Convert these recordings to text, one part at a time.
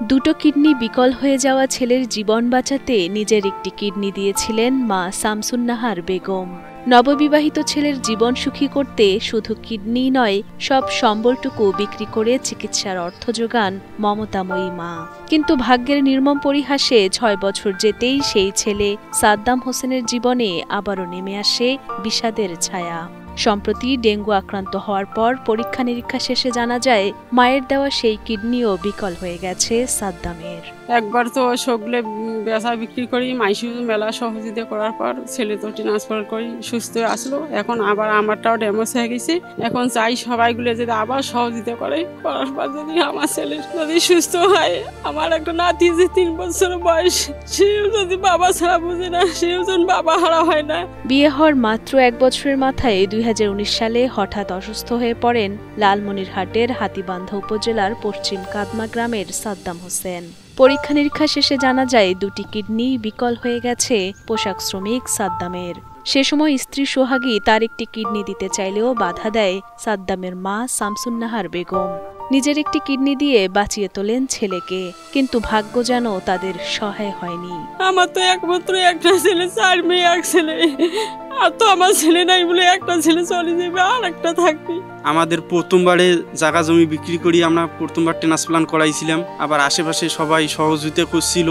দুটো কিডনি বিকল হয়ে যাওয়া ছেলের জীবন বাঁচাতে নিজের একটি কিডনি দিয়েছিলেন মা শামসুন্নাহার বেগম। নববিবাহিত ছেলের জীবন সুখী করতে শুধু কিডনি নয়, সব সম্বলটুকু বিক্রি করে চিকিৎসার অর্থ যোগান মমতাময়ী মা। কিন্তু ভাগ্যের নির্মম পরিহাসে ৬ বছর যেতেই সেই ছেলে সাদ্দাম হোসেনের জীবনে আবারও নেমে আসে বিষাদের ছায়া। সম্প্রতি ডেঙ্গু আক্রান্ত হওয়ার পর পরীক্ষা নিরীক্ষা শেষে জানা যায় মায়ের দেওয়া সেই কিডনিও বিকল হয়ে গেছে সাদ্দামের। একবার তো সবগুলো বেচা বিক্রি করি, মাইসু মেলা সহযোগিতা করার পর ছেলে তো ট্রান্সফার করি, সুস্থ আসলো। এখন আবার আমারটাও ড্যামেজ হয়ে গেছে। এখন চাই সবাইগুলো যদি আবার সহযোগিতা করার পর যদি আমার ছেলে যদি সুস্থ হয়, আমার একটা নাতি যে 3 বছর বয়স, সেও যদি বাবা ছাড়া বুঝে না, সেও যেন বাবা হারা হয় না। বিয়ে হওয়ার মাত্র 1 বছরের মাথায় 2019 সালে হঠাৎ অসুস্থ হয়ে পড়েন লালমনিরহাটের হাতীবান্ধা উপজেলার পশ্চিম কাদমা গ্রামের সাদ্দাম হোসেন। পরীক্ষা নিরীক্ষা শেষে জানা যায় দুটি কিডনি বিকল হয়ে গেছে পোশাক শ্রমিক সাদ্দামের। সে সময় স্ত্রী সোহাগী তার একটি কিডনি দিতে চাইলেও বাধা দেয় সাদ্দামের মা শামসুন্নাহার বেগম। নিজের একটি কিডনি দিয়ে বাঁচিয়ে তোলেন ছেলেকে, কিন্তু ভাগ্য যেন তাদের সহায় হয়নি। আমার তো একমাত্র একটা ছেলে, 4 মেয়ে 1 ছেলে। আর তো আমার ছেলে নাই বলে একটা ছেলে চলে যাবে, আর একটা থাকবে। আমাদের প্রথমবারে জায়গা জমি বিক্রি করি আমরা প্রথমবার ট্রান্সপ্লান্ট করাইছিলাম, আবার আশেপাশে সবাই সহযোগিতা করছিল।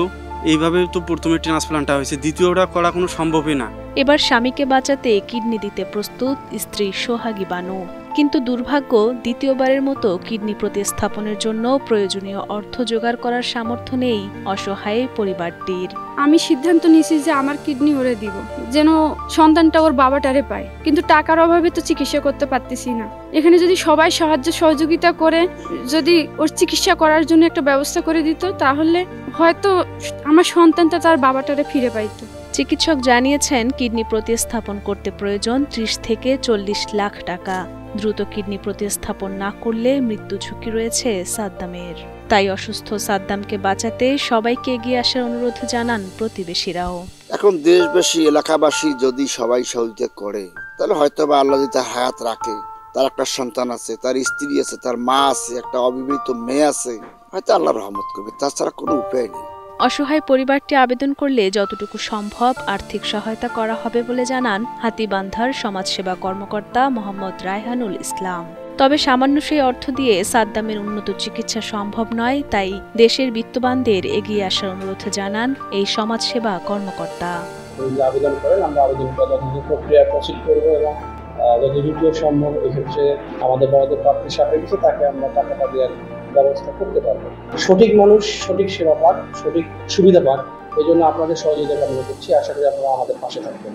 এইভাবে তো প্রথমে ট্রান্সপ্লান্টটা হয়েছে, দ্বিতীয়টা করা কোনো সম্ভবই না। এবার স্বামীকে বাঁচাতে কিডনি দিতে প্রস্তুত স্ত্রী সোহাগী বানু, কিন্তু দুর্ভাগ্য দ্বিতীয়বারের মতো কিডনি প্রতিস্থাপনের জন্য প্রয়োজনীয় অর্থ জোগাড় করার সামর্থ্য নেই অসহায় পরিবারটির। আমি সিদ্ধান্ত নিয়েছি যে আমার কিডনি ওরে দিব, যেন সন্তানটা ওর বাবাটারে পায়, কিন্তু টাকার অভাবে তো চিকিৎসা করতে পারতেছি না। এখানে যদি সবাই সাহায্য সহযোগিতা করে যদি ওর চিকিৎসা করার জন্য একটা ব্যবস্থা করে দিত, তাহলে হয়তো আমার সন্তানটা তার বাবাটারে ফিরে পাইতো। চিকিৎসক জানিয়েছেন কিডনি প্রতিস্থাপন করতে প্রয়োজন 30 থেকে 40 লাখ টাকা। দ্রুত কিডনি প্রতিস্থাপন না করলে মৃত্যু ঝুঁকি রয়েছে সাদ্দামের। তাই অসুস্থ সাদ্দামকে বাঁচাতে সবাইকে এগিয়ে আসার অনুরোধ জানান প্রতিবেশীরাও। এখন দেশবাসী এলাকাবাসী যদি সবাই সহযোগিতা করে, তাহলে হয়তো বা আল্লাহ যদি তার হায়াত রাখে, তার একটা সন্তান আছে, তার স্ত্রী আছে, তার মা আছে, একটা অবিবাহিত মেয়ে আছে, হয়তো আল্লাহ রহমত করবে, তাছাড়া কোনো উপায় নেই। অসহায় পরিবারটি আবেদন করলে যতটুকু সম্ভব আর্থিক সহায়তা করা হবে বলে জানান হাতীবান্ধার সমাজসেবা কর্মকর্তা মোহাম্মদ রায়হানুল ইসলাম। তবে সামান্য সেই অর্থ দিয়ে সাদ্দামের উন্নত চিকিৎসা সম্ভব নয়, তাই দেশের বিত্তবানদের এগিয়ে আসার অনুরোধ জানান এই সমাজসেবা কর্মকর্তা। আবেদন করেন, আমরা আবেদন প্রক্রিয়া প্রসিড করবো এবং যতটুকু সম্ভব এক্ষেত্রে আমাদের বরাদ্দ প্রাপ্তির সাপেক্ষে তাকে আমরা টাকাটা দেওয়ার ব্যবস্থা করতে পারবো। সঠিক মানুষ সঠিক সেবা পাক, সঠিক সুবিধা পাক, এই জন্য আপনাদের সহযোগিতা কামনা করছি। আশা করি আপনারা আমাদের পাশে থাকবেন।